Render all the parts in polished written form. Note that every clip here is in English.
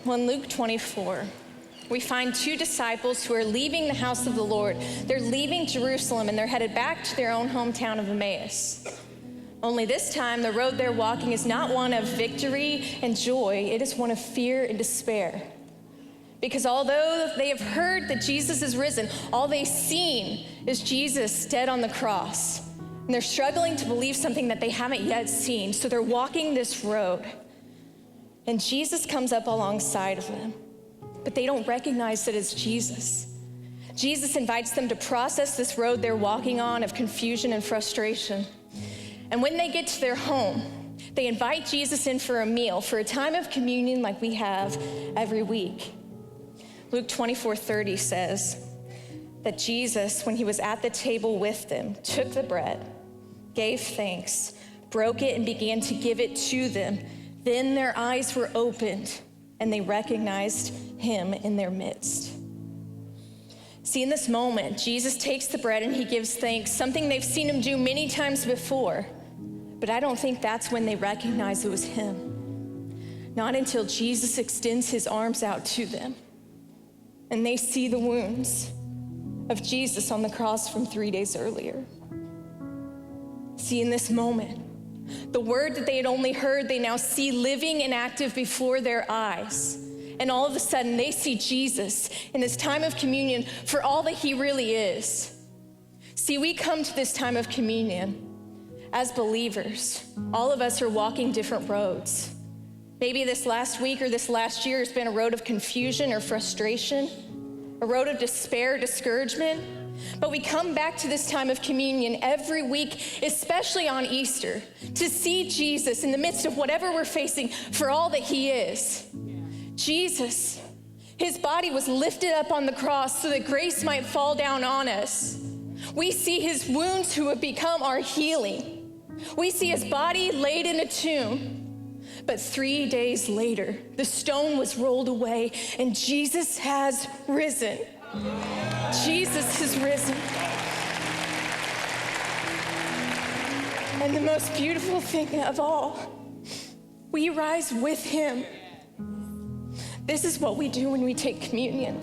Well, in Luke 24, we find two disciples who are leaving the house of the Lord. They're leaving Jerusalem and they're headed back to their own hometown of Emmaus. Only this time, the road they're walking is not one of victory and joy, it is one of fear and despair. Because although they have heard that Jesus is risen, all they've seen is Jesus dead on the cross. And they're struggling to believe something that they haven't yet seen. So they're walking this road. And Jesus comes up alongside of them. But they don't recognize that it's Jesus. Jesus invites them to process this road they're walking on of confusion and frustration. And when they get to their home, they invite Jesus in for a meal, for a time of communion like we have every week. Luke 24:30 says that Jesus, when he was at the table with them, took the bread, gave thanks, broke it, and began to give it to them. Then their eyes were opened, and they recognized him in their midst. See, in this moment, Jesus takes the bread and he gives thanks, something they've seen him do many times before. But I don't think that's when they recognize it was him. Not until Jesus extends his arms out to them. And they see the wounds of Jesus on the cross from 3 days earlier. See, in this moment, the word that they had only heard, they now see living and active before their eyes. And all of a sudden, they see Jesus in this time of communion for all that he really is. See, we come to this time of communion as believers. All of us are walking different roads. Maybe this last week or this last year has been a road of confusion or frustration, a road of despair, discouragement. But we come back to this time of communion every week, especially on Easter, to see Jesus in the midst of whatever we're facing for all that he is. Jesus, his body was lifted up on the cross so that grace might fall down on us. We see his wounds who have become our healing. We see his body laid in a tomb. But 3 days later, the stone was rolled away and Jesus has risen. Jesus has risen. And the most beautiful thing of all, we rise with him. This is what we do when we take communion.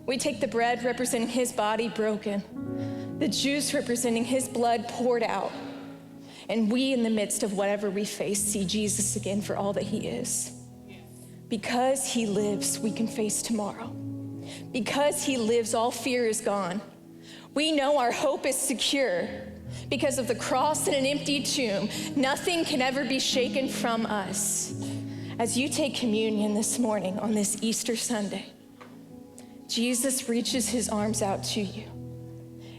We take the bread representing his body broken, the juice representing his blood poured out. And we, in the midst of whatever we face, see Jesus again for all that he is. Because he lives, we can face tomorrow. Because he lives, all fear is gone. We know our hope is secure. Because of the cross and an empty tomb, nothing can ever be shaken from us. As you take communion this morning on this Easter Sunday, Jesus reaches his arms out to you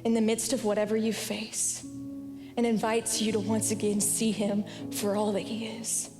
in the midst of whatever you face, and invites you to once again see him for all that he is.